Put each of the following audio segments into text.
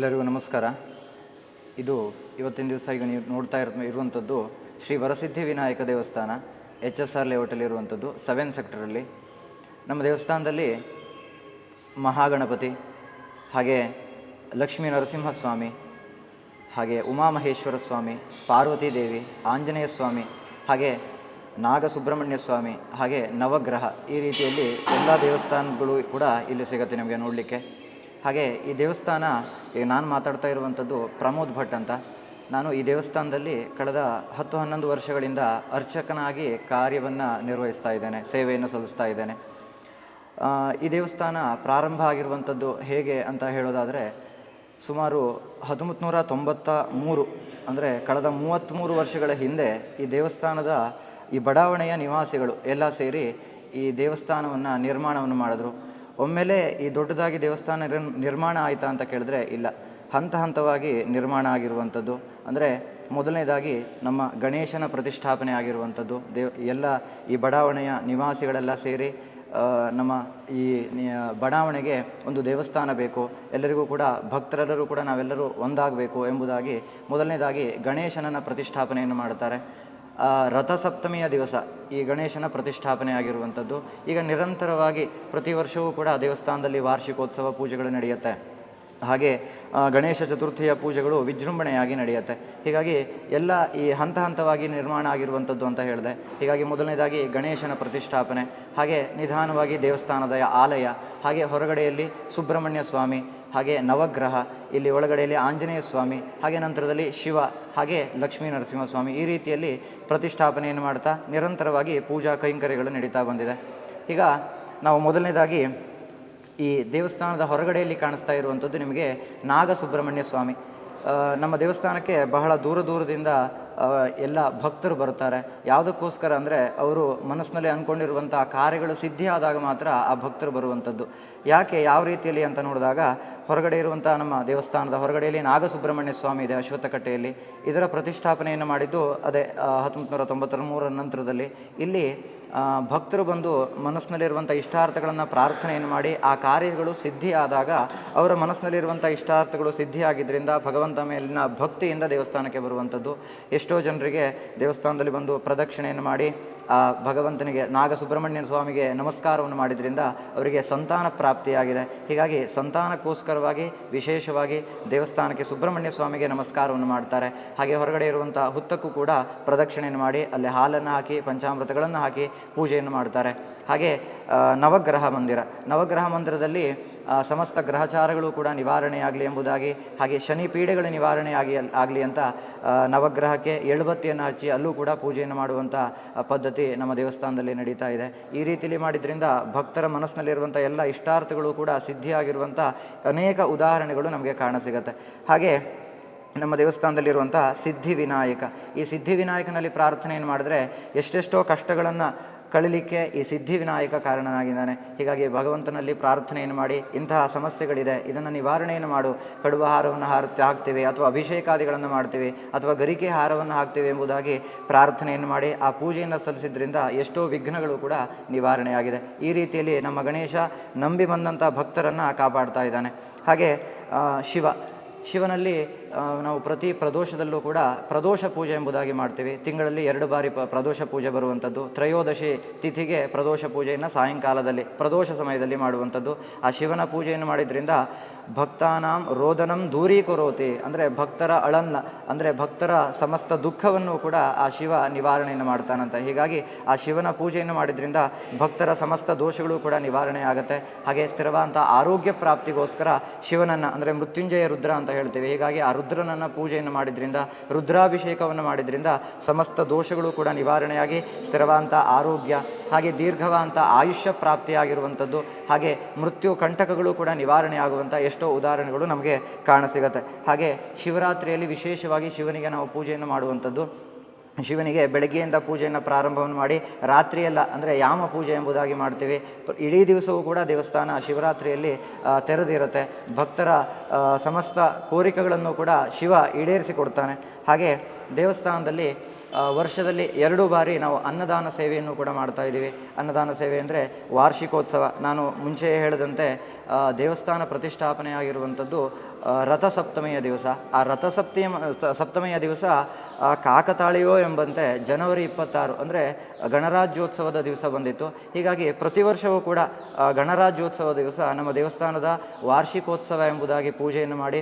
ಎಲ್ಲರಿಗೂ ನಮಸ್ಕಾರ. ಇವತ್ತಿನ ದಿವಸ ಈಗ ನೀವು ನೋಡ್ತಾ ಇರುವಂಥದ್ದು ಶ್ರೀ ವರಸಿದ್ಧಿ ವಿನಾಯಕ ದೇವಸ್ಥಾನ HSR ಲೇಔಟಲ್ಲಿ ಇರುವಂಥದ್ದು 7 ಸೆಕ್ಟರಲ್ಲಿ. ನಮ್ಮ ದೇವಸ್ಥಾನದಲ್ಲಿ ಮಹಾಗಣಪತಿ, ಹಾಗೆ ಲಕ್ಷ್ಮೀ ನರಸಿಂಹಸ್ವಾಮಿ, ಹಾಗೆ ಉಮಾಮಹೇಶ್ವರ ಸ್ವಾಮಿ, ಪಾರ್ವತೀ ದೇವಿ, ಆಂಜನೇಯ ಸ್ವಾಮಿ, ಹಾಗೆ ನಾಗಸುಬ್ರಹ್ಮಣ್ಯ ಸ್ವಾಮಿ, ಹಾಗೆ ನವಗ್ರಹ, ಈ ರೀತಿಯಲ್ಲಿ ಎಲ್ಲ ದೇವಸ್ಥಾನಗಳು ಕೂಡ ಇಲ್ಲಿ ಸಿಗುತ್ತೆ ನಿಮಗೆ ನೋಡಲಿಕ್ಕೆ. ಹಾಗೆ ಈ ದೇವಸ್ಥಾನ, ಈಗ ನಾನು ಮಾತಾಡ್ತಾ ಇರುವಂಥದ್ದು ಪ್ರಮೋದ್ ಭಟ್ ಅಂತ. ನಾನು ಈ ದೇವಸ್ಥಾನದಲ್ಲಿ ಕಳೆದ 10-11 ವರ್ಷಗಳಿಂದ ಅರ್ಚಕನಾಗಿ ಕಾರ್ಯವನ್ನು ನಿರ್ವಹಿಸ್ತಾ ಇದ್ದೇನೆ, ಸೇವೆಯನ್ನು ಸಲ್ಲಿಸ್ತಾ ಇದ್ದೇನೆ. ಈ ದೇವಸ್ಥಾನ ಪ್ರಾರಂಭ ಆಗಿರುವಂಥದ್ದು ಹೇಗೆ ಅಂತ ಹೇಳೋದಾದರೆ, ಸುಮಾರು 1993 ಅಂದರೆ ಕಳೆದ 33 ವರ್ಷಗಳ ಹಿಂದೆ ಈ ದೇವಸ್ಥಾನದ ಈ ಬಡಾವಣೆಯ ನಿವಾಸಿಗಳು ಎಲ್ಲ ಸೇರಿ ಈ ದೇವಸ್ಥಾನವನ್ನು ನಿರ್ಮಾಣವನ್ನು ಮಾಡಿದ್ರು. ಒಮ್ಮೆಲೆ ಈ ದೊಡ್ಡದಾಗಿ ದೇವಸ್ಥಾನ ನಿರ್ಮಾಣ ಆಯಿತಾ ಅಂತ ಕೇಳಿದ್ರೆ ಇಲ್ಲ, ಹಂತ ಹಂತವಾಗಿ ನಿರ್ಮಾಣ ಆಗಿರುವಂಥದ್ದು. ಅಂದರೆ ಮೊದಲನೇದಾಗಿ ನಮ್ಮ ಗಣೇಶನ ಪ್ರತಿಷ್ಠಾಪನೆ ಆಗಿರುವಂಥದ್ದು. ಎಲ್ಲ ಈ ಬಡಾವಣೆಯ ನಿವಾಸಿಗಳೆಲ್ಲ ಸೇರಿ ನಮ್ಮ ಈ ಬಡಾವಣೆಗೆ ಒಂದು ದೇವಸ್ಥಾನ ಬೇಕು, ಎಲ್ಲರಿಗೂ ಕೂಡ ಭಕ್ತರೆಲ್ಲರೂ ಕೂಡ ನಾವೆಲ್ಲರೂ ಒಂದಾಗಬೇಕು ಎಂಬುದಾಗಿ ಮೊದಲನೇದಾಗಿ ಗಣೇಶನನ್ನು ಪ್ರತಿಷ್ಠಾಪನೆಯನ್ನು ಮಾಡ್ತಾರೆ. ರಥಸಪ್ತಮಿಯ ದಿವಸ ಈ ಗಣೇಶನ ಪ್ರತಿಷ್ಠಾಪನೆ ಆಗಿರುವಂಥದ್ದು. ಈಗ ನಿರಂತರವಾಗಿ ಪ್ರತಿ ವರ್ಷವೂ ಕೂಡ ದೇವಸ್ಥಾನದಲ್ಲಿ ವಾರ್ಷಿಕೋತ್ಸವ ಪೂಜೆಗಳು ನಡೆಯುತ್ತೆ. ಹಾಗೆ ಗಣೇಶ ಚತುರ್ಥಿಯ ಪೂಜೆಗಳು ವಿಜೃಂಭಣೆಯಾಗಿ ನಡೆಯುತ್ತೆ. ಹೀಗಾಗಿ ಎಲ್ಲ ಈ ಹಂತ ಹಂತವಾಗಿ ನಿರ್ಮಾಣ ಆಗಿರುವಂಥದ್ದು ಅಂತ ಹೇಳಿದೆ. ಹೀಗಾಗಿ ಮೊದಲನೇದಾಗಿ ಗಣೇಶನ ಪ್ರತಿಷ್ಠಾಪನೆ, ಹಾಗೆ ನಿಧಾನವಾಗಿ ದೇವಸ್ಥಾನದ ಆಲಯ, ಹಾಗೆ ಹೊರಗಡೆಯಲ್ಲಿ ಸುಬ್ರಹ್ಮಣ್ಯ ಸ್ವಾಮಿ, ಹಾಗೆ ನವಗ್ರಹ, ಇಲ್ಲಿ ಒಳಗಡೆಯಲ್ಲಿ ಆಂಜನೇಯ ಸ್ವಾಮಿ, ಹಾಗೆ ನಂತರದಲ್ಲಿ ಶಿವ, ಹಾಗೆ ಲಕ್ಷ್ಮೀ ನರಸಿಂಹಸ್ವಾಮಿ, ಈ ರೀತಿಯಲ್ಲಿ ಪ್ರತಿಷ್ಠಾಪನೆಯನ್ನು ಮಾಡ್ತಾ ನಿರಂತರವಾಗಿ ಪೂಜಾ ಕೈಂಕರ್ಯಗಳು ನಡೀತಾ ಬಂದಿದೆ. ಈಗ ನಾವು ಮೊದಲನೇದಾಗಿ ಈ ದೇವಸ್ಥಾನದ ಹೊರಗಡೆಯಲ್ಲಿ ಕಾಣಿಸ್ತಾ ಇರುವಂಥದ್ದು ನಿಮಗೆ ನಾಗಸುಬ್ರಹ್ಮಣ್ಯ ಸ್ವಾಮಿ. ನಮ್ಮ ದೇವಸ್ಥಾನಕ್ಕೆ ಬಹಳ ದೂರದಿಂದ ಎಲ್ಲ ಭಕ್ತರು ಬರ್ತಾರೆ. ಯಾವುದಕ್ಕೋಸ್ಕರ ಅಂದರೆ ಅವರು ಮನಸ್ಸಿನಲ್ಲಿ ಅಂದ್ಕೊಂಡಿರುವಂಥ ಕಾರ್ಯಗಳು ಸಿದ್ಧಿ ಆದಾಗ ಮಾತ್ರ ಆ ಭಕ್ತರು ಬರುವಂಥದ್ದು. ಯಾಕೆ, ಯಾವ ರೀತಿಯಲ್ಲಿ ಅಂತ ನೋಡಿದಾಗ, ಹೊರಗಡೆ ಇರುವಂಥ ನಮ್ಮ ದೇವಸ್ಥಾನದ ಹೊರಗಡೆಯಲ್ಲಿ ನಾಗಸುಬ್ರಹ್ಮಣ್ಯ ಸ್ವಾಮಿ ಇದೆ ಅಶ್ವತ್ಥಕಟ್ಟೆಯಲ್ಲಿ. ಇದರ ಪ್ರತಿಷ್ಠಾಪನೆಯನ್ನು ಮಾಡಿದ್ದು ಅದೇ 1993 ನಂತರದಲ್ಲಿ. ಇಲ್ಲಿ ಭಕ್ತರು ಬಂದು ಮನಸ್ಸಿನಲ್ಲಿರುವಂಥ ಇಷ್ಟಾರ್ಥಗಳನ್ನು ಪ್ರಾರ್ಥನೆಯನ್ನು ಮಾಡಿ ಆ ಕಾರ್ಯಗಳು ಸಿದ್ಧಿ ಆದಾಗ ಅವರ ಮನಸ್ಸಿನಲ್ಲಿರುವಂಥ ಇಷ್ಟಾರ್ಥಗಳು ಸಿದ್ಧಿಯಾಗಿದ್ದರಿಂದ ಭಗವಂತ ಮೇಲಿನ ಭಕ್ತಿಯಿಂದ ದೇವಸ್ಥಾನಕ್ಕೆ ಬರುವಂಥದ್ದು. ಎಷ್ಟೋ ಜನರಿಗೆ ದೇವಸ್ಥಾನದಲ್ಲಿ ಬಂದು ಪ್ರದಕ್ಷಿಣೆಯನ್ನು ಮಾಡಿ ಆ ಭಗವಂತನಿಗೆ, ನಾಗಸುಬ್ರಹ್ಮಣ್ಯ ಸ್ವಾಮಿಗೆ ನಮಸ್ಕಾರವನ್ನು ಮಾಡಿದ್ರಿಂದ ಅವರಿಗೆ ಸಂತಾನ ಪ್ರಾಪ್ತಿಯಾಗಿದೆ. ಹೀಗಾಗಿ ಸಂತಾನಕ್ಕೋಸ್ಕರವಾಗಿ ವಿಶೇಷವಾಗಿ ದೇವಸ್ಥಾನಕ್ಕೆ ಸುಬ್ರಹ್ಮಣ್ಯ ಸ್ವಾಮಿಗೆ ನಮಸ್ಕಾರವನ್ನು ಮಾಡ್ತಾರೆ. ಹಾಗೆ ಹೊರಗಡೆ ಇರುವಂಥ ಹುತ್ತಕ್ಕೂ ಕೂಡ ಪ್ರದಕ್ಷಿಣೆಯನ್ನು ಮಾಡಿ ಅಲ್ಲಿ ಹಾಲನ್ನು ಹಾಕಿ ಪಂಚಾಮೃತಗಳನ್ನು ಹಾಕಿ ಪೂಜೆಯನ್ನು ಮಾಡ್ತಾರೆ. ಹಾಗೆ ನವಗ್ರಹ ಮಂದಿರದಲ್ಲಿ ಸಮಸ್ತ ಗ್ರಹಚಾರಗಳು ಕೂಡ ನಿವಾರಣೆಯಾಗಲಿ ಎಂಬುದಾಗಿ, ಹಾಗೆ ಶನಿ ಪೀಡೆಗಳ ಆಗಲಿ ಅಂತ ನವಗ್ರಹಕ್ಕೆ ಎಳ್ಬತ್ತಿಯನ್ನು ಹಚ್ಚಿ ಅಲ್ಲೂ ಕೂಡ ಪೂಜೆಯನ್ನು ಮಾಡುವಂಥ ಪದ್ಧತಿ ನಮ್ಮ ದೇವಸ್ಥಾನದಲ್ಲಿ ನಡೀತಾ ಇದೆ. ಈ ರೀತಿಯಲ್ಲಿ ಮಾಡಿದ್ರಿಂದ ಭಕ್ತರ ಮನಸ್ಸಿನಲ್ಲಿರುವಂಥ ಎಲ್ಲ ಇಷ್ಟಾರ್ಥಗಳು ಕೂಡ ಸಿದ್ಧಿಯಾಗಿರುವಂಥ ಅನೇಕ ಉದಾಹರಣೆಗಳು ನಮಗೆ ಕಾಣಸಿಗುತ್ತೆ. ಹಾಗೆ ನಮ್ಮ ದೇವಸ್ಥಾನದಲ್ಲಿರುವಂಥ ಸಿದ್ಧಿವಿನಾಯಕ, ಈ ಸಿದ್ಧಿವಿನಾಯಕನಲ್ಲಿ ಪ್ರಾರ್ಥನೆಯನ್ನು ಮಾಡಿದ್ರೆ ಎಷ್ಟೆಷ್ಟೋ ಕಷ್ಟಗಳನ್ನು ಕಳೀಲಿಕ್ಕೆ ಈ ಸಿದ್ಧಿವಿನಾಯಕ ಕಾರಣನಾಗಿದ್ದಾನೆ. ಹೀಗಾಗಿ ಭಗವಂತನಲ್ಲಿ ಪ್ರಾರ್ಥನೆಯನ್ನು ಮಾಡಿ, ಇಂತಹ ಸಮಸ್ಯೆಗಳಿದೆ, ಇದನ್ನು ನಿವಾರಣೆಯನ್ನು ಮಾಡು, ಕಡುಬ ಹಾರವನ್ನು ಹಾಕ್ತೀವಿ ಅಥವಾ ಅಭಿಷೇಕಾದಿಗಳನ್ನು ಮಾಡ್ತೀವಿ ಅಥವಾ ಗರಿಕೆ ಹಾರವನ್ನು ಹಾಕ್ತೀವಿ ಎಂಬುದಾಗಿ ಪ್ರಾರ್ಥನೆಯನ್ನು ಮಾಡಿ ಆ ಪೂಜೆಯನ್ನು ಸಲ್ಲಿಸಿದ್ರಿಂದ ಎಷ್ಟೋ ವಿಘ್ನಗಳು ಕೂಡ ನಿವಾರಣೆಯಾಗಿದೆ. ಈ ರೀತಿಯಲ್ಲಿ ನಮ್ಮ ಗಣೇಶ ನಂಬಿ ಬಂದಂಥ ಭಕ್ತರನ್ನು ಕಾಪಾಡ್ತಾ ಇದ್ದಾನೆ. ಹಾಗೆ ಶಿವನಲ್ಲಿ ನಾವು ಪ್ರತಿ ಪ್ರದೋಷದಲ್ಲೂ ಕೂಡ ಪ್ರದೋಷ ಪೂಜೆ ಎಂಬುದಾಗಿ ಮಾಡ್ತೀವಿ. ತಿಂಗಳಲ್ಲಿ 2 ಬಾರಿ ಪ್ರದೋಷ ಪೂಜೆ ಬರುವಂಥದ್ದು. ತ್ರಯೋದಶಿ ತಿಥಿಗೆ ಪ್ರದೋಷ ಪೂಜೆಯನ್ನು ಸಾಯಂಕಾಲದಲ್ಲಿ ಪ್ರದೋಷ ಸಮಯದಲ್ಲಿ ಮಾಡುವಂಥದ್ದು. ಆ ಶಿವನ ಪೂಜೆಯನ್ನು ಮಾಡಿದ್ರಿಂದ ಭಕ್ತಾನಾಂ ರೋದನಂ ದೂರೀಕರೋತಿ, ಅಂದರೆ ಭಕ್ತರ ಅಂದರೆ ಭಕ್ತರ ಸಮಸ್ತ ದುಃಖವನ್ನು ಕೂಡ ಆ ಶಿವ ನಿವಾರಣೆಯನ್ನು ಮಾಡ್ತಾನಂತ. ಹೀಗಾಗಿ ಆ ಶಿವನ ಪೂಜೆಯನ್ನು ಮಾಡಿದ್ರಿಂದ ಭಕ್ತರ ಸಮಸ್ತ ದೋಷಗಳು ಕೂಡ ನಿವಾರಣೆ ಆಗುತ್ತೆ. ಹಾಗೆ ಸ್ಥಿರವಾದಂಥ ಆರೋಗ್ಯ ಪ್ರಾಪ್ತಿಗೋಸ್ಕರ ಶಿವನನ್ನು, ಅಂದರೆ ಮೃತ್ಯುಂಜಯ ರುದ್ರ ಅಂತ ಹೇಳ್ತೀವಿ, ಹೀಗಾಗಿ ಆ ರುದ್ರನನ್ನು ಪೂಜೆಯನ್ನು ಮಾಡಿದ್ರಿಂದ, ರುದ್ರಾಭಿಷೇಕವನ್ನು ಮಾಡಿದ್ರಿಂದ ಸಮಸ್ತ ದೋಷಗಳು ಕೂಡ ನಿವಾರಣೆಯಾಗಿ ಸ್ಥಿರವಾದಂಥ ಆರೋಗ್ಯ, ಹಾಗೆ ದೀರ್ಘವಾದಂಥ ಆಯುಷ್ಯ ಪ್ರಾಪ್ತಿಯಾಗಿರುವಂಥದ್ದು, ಹಾಗೆ ಮೃತ್ಯು ಕಂಟಕಗಳು ಕೂಡ ನಿವಾರಣೆ ಆಗುವಂಥ ಎಷ್ಟೋ ಉದಾಹರಣೆಗಳು ನಮಗೆ ಕಾಣಸಿಗುತ್ತೆ. ಹಾಗೆ ಶಿವರಾತ್ರಿಯಲ್ಲಿ ವಿಶೇಷವಾಗಿ ಶಿವನಿಗೆ ನಾವು ಪೂಜೆಯನ್ನು ಮಾಡುವಂಥದ್ದು. ಶಿವನಿಗೆ ಬೆಳಗ್ಗೆಯಿಂದ ಪೂಜೆಯನ್ನು ಪ್ರಾರಂಭವನ್ನು ಮಾಡಿ ರಾತ್ರಿಯೆಲ್ಲ, ಅಂದರೆ ಯಾಮ ಪೂಜೆ ಎಂಬುದಾಗಿ ಮಾಡ್ತೀವಿ. ಇಡೀ ದಿವಸವೂ ಕೂಡ ದೇವಸ್ಥಾನ ಶಿವರಾತ್ರಿಯಲ್ಲಿ ತೆರೆದಿರುತ್ತೆ. ಭಕ್ತರ ಸಮಸ್ತ ಕೋರಿಕೆಗಳನ್ನು ಕೂಡ ಶಿವ ಈಡೇರಿಸಿಕೊಡ್ತಾನೆ. ಹಾಗೆ ದೇವಸ್ಥಾನದಲ್ಲಿ ವರ್ಷದಲ್ಲಿ 2 ಬಾರಿ ನಾವು ಅನ್ನದಾನ ಸೇವೆಯನ್ನು ಕೂಡ ಮಾಡ್ತಾ ಇದ್ದೀವಿ. ಅನ್ನದಾನ ಸೇವೆ ಅಂದರೆ ವಾರ್ಷಿಕೋತ್ಸವ. ನಾನು ಮುಂಚೆ ಹೇಳಿದಂತೆ ದೇವಸ್ಥಾನ ಪ್ರತಿಷ್ಠಾಪನೆ ಆಗಿರುವಂಥದ್ದು ರಥಸಪ್ತಮಿಯ ದಿವಸ. ಆ ಸಪ್ತಮಿಯ ದಿವಸ ಕಾಕತಾಳೀಯೋ ಎಂಬಂತೆ ಜನವರಿ 26 ಅಂದರೆ ಗಣರಾಜ್ಯೋತ್ಸವದ ದಿವಸ ಬಂದಿತ್ತು. ಹೀಗಾಗಿ ಪ್ರತಿ ವರ್ಷವೂ ಕೂಡ ಗಣರಾಜ್ಯೋತ್ಸವ ದಿವಸ ನಮ್ಮ ದೇವಸ್ಥಾನದ ವಾರ್ಷಿಕೋತ್ಸವ ಎಂಬುದಾಗಿ ಪೂಜೆಯನ್ನು ಮಾಡಿ,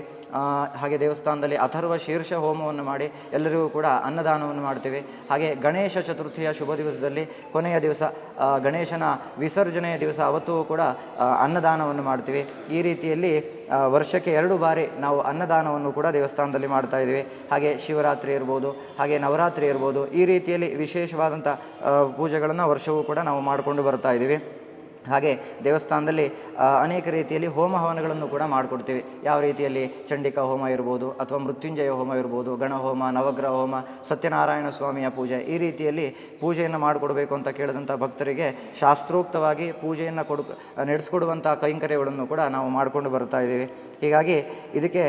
ಹಾಗೆ ದೇವಸ್ಥಾನದಲ್ಲಿ ಅಥರ್ವ ಶೀರ್ಷ ಹೋಮವನ್ನು ಮಾಡಿ ಎಲ್ಲರಿಗೂ ಕೂಡ ಅನ್ನದಾನವನ್ನು ಮಾಡ್ತೀವಿ. ಹಾಗೆ ಗಣೇಶ ಚತುರ್ಥಿಯ ಶುಭ ದಿವಸದಲ್ಲಿ ಕೊನೆಯ ದಿವಸ ಗಣೇಶನ ವಿಸರ್ಜನೆಯ ದಿವಸ ಅವತ್ತೂ ಕೂಡ ಅನ್ನದಾನವನ್ನು ಮಾಡ್ತೀವಿ. ಈ ರೀತಿಯಲ್ಲಿ ವರ್ಷಕ್ಕೆ 2 ಬಾರಿ ನಾವು ಅನ್ನದಾನವನ್ನು ಕೂಡ ದೇವಸ್ಥಾನದಲ್ಲಿ ಮಾಡ್ತಾ ಇದ್ದೀವಿ. ಹಾಗೆ ಶಿವರಾತ್ರಿ ಇರ್ಬೋದು, ಹಾಗೆ ನವರಾತ್ರಿ ಇರ್ಬೋದು, ಈ ರೀತಿಯಲ್ಲಿ ವಿಶೇಷವಾದಂಥ ಪೂಜೆಗಳನ್ನು ವರ್ಷವೂ ಕೂಡ ನಾವು ಮಾಡಿಕೊಂಡು ಬರ್ತಾ ಇದ್ದೀವಿ. ಹಾಗೆ ದೇವಸ್ಥಾನದಲ್ಲಿ ಅನೇಕ ರೀತಿಯಲ್ಲಿ ಹೋಮ ಹವನಗಳನ್ನು ಕೂಡ ಮಾಡಿಕೊಡ್ತೀವಿ. ಯಾವ ರೀತಿಯಲ್ಲಿ ಚಂಡಿಕಾ ಹೋಮ ಇರ್ಬೋದು, ಅಥವಾ ಮೃತ್ಯುಂಜಯ ಹೋಮ ಇರ್ಬೋದು, ಗಣಹೋಮ, ನವಗ್ರಹ ಹೋಮ, ಸತ್ಯನಾರಾಯಣ ಸ್ವಾಮಿಯ ಪೂಜೆ, ಈ ರೀತಿಯಲ್ಲಿ ಪೂಜೆಯನ್ನು ಮಾಡಿಕೊಡ್ಬೇಕು ಅಂತ ಕೇಳಿದಂಥ ಭಕ್ತರಿಗೆ ಶಾಸ್ತ್ರೋಕ್ತವಾಗಿ ಪೂಜೆಯನ್ನು ನಡೆಸ್ಕೊಡುವಂಥ ಕೈಂಕರ್ಯಗಳನ್ನು ಕೂಡ ನಾವು ಮಾಡಿಕೊಂಡು ಬರ್ತಾ ಇದ್ದೀವಿ. ಹೀಗಾಗಿ ಇದಕ್ಕೆ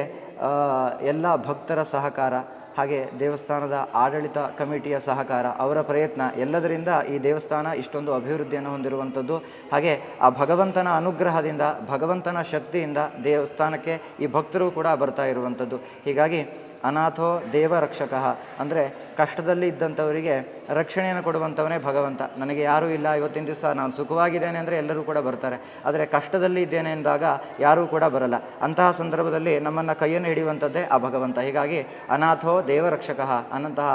ಎಲ್ಲ ಭಕ್ತರ ಸಹಕಾರ, ಹಾಗೆ ದೇವಸ್ಥಾನದ ಆಡಳಿತ ಕಮಿಟಿಯ ಸಹಕಾರ, ಅವರ ಪ್ರಯತ್ನ ಎಲ್ಲದರಿಂದ ಈ ದೇವಸ್ಥಾನ ಇಷ್ಟೊಂದು ಅಭಿವೃದ್ಧಿಯನ್ನು ಹೊಂದಿರುವಂಥದ್ದು. ಹಾಗೆ ಆ ಭಗವಂತನ ಅನುಗ್ರಹದಿಂದ, ಭಗವಂತನ ಶಕ್ತಿಯಿಂದ ದೇವಸ್ಥಾನಕ್ಕೆ ಈ ಭಕ್ತರು ಕೂಡ ಬರ್ತಾ ಇರುವಂಥದ್ದು. ಹೀಗಾಗಿ ಅನಾಥೋ ದೇವ ರಕ್ಷಕಃ ಅಂದರೆ ಕಷ್ಟದಲ್ಲಿ ಇದ್ದಂಥವರಿಗೆ ರಕ್ಷಣೆಯನ್ನು ಕೊಡುವಂಥವನೇ ಭಗವಂತ. ನನಗೆ ಯಾರೂ ಇಲ್ಲ, ಇವತ್ತಿನ ದಿವಸ ನಾನು ಸುಖವಾಗಿದ್ದೇನೆ ಅಂದರೆ ಎಲ್ಲರೂ ಕೂಡ ಬರ್ತಾರೆ. ಆದರೆ ಕಷ್ಟದಲ್ಲಿ ಇದ್ದೇನೆ ಎಂದಾಗ ಯಾರೂ ಕೂಡ ಬರಲ್ಲ. ಅಂತಹ ಸಂದರ್ಭದಲ್ಲಿ ನಮ್ಮನ್ನು ಕೈಯನ್ನು ಹಿಡಿಯುವಂಥದ್ದೇ ಆ ಭಗವಂತ. ಹೀಗಾಗಿ ಅನಾಥೋ ದೇವ ರಕ್ಷಕಃ ಅನ್ನಂತಹ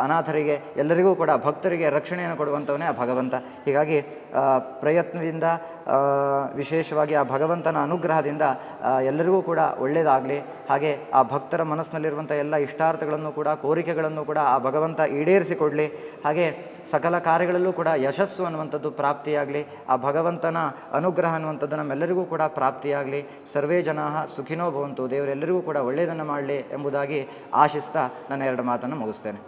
ಅನಾಥರಿಗೆ, ಎಲ್ಲರಿಗೂ ಕೂಡ ಭಕ್ತರಿಗೆ ರಕ್ಷಣೆಯನ್ನು ಕೊಡುವಂಥವನೇ ಆ ಭಗವಂತ. ಹೀಗಾಗಿ ಪ್ರಯತ್ನದಿಂದ, ವಿಶೇಷವಾಗಿ ಆ ಭಗವಂತನ ಅನುಗ್ರಹದಿಂದ ಎಲ್ಲರಿಗೂ ಕೂಡ ಒಳ್ಳೆಯದಾಗಲಿ. ಹಾಗೆ ಆ ಭಕ್ತರ ಮನಸ್ಸಿನಲ್ಲಿರುವಂಥ ಎಲ್ಲ ಇಷ್ಟಾರ್ಥಗಳನ್ನು ಕೂಡ, ಕೋರಿಕೆಗಳನ್ನು ಕೂಡ ಆ ಭಗವಂತ ಈಡೇರಿಸಿಕೊಡಲಿ. ಹಾಗೆ ಸಕಲ ಕಾರ್ಯಗಳಲ್ಲೂ ಕೂಡ ಯಶಸ್ಸು ಅನ್ನುವಂಥದ್ದು ಪ್ರಾಪ್ತಿಯಾಗಲಿ. ಆ ಭಗವಂತನ ಅನುಗ್ರಹ ಅನ್ನುವಂಥದ್ದು ನಮ್ಮೆಲ್ಲರಿಗೂ ಕೂಡ ಪ್ರಾಪ್ತಿಯಾಗಲಿ. ಸರ್ವೇ ಜನಾಃ ಸುಖಿನೋ ಭವಂತು, ದೇವರೆಲ್ಲರಿಗೂ ಕೂಡ ಒಳ್ಳೆಯದನ್ನು ಮಾಡಲಿ ಎಂಬುದಾಗಿ ಆಶಿಸ್ತಾ ನನ್ನ 2 ಮಾತನ್ನು ಮುಗಿಸ್ತೇನೆ.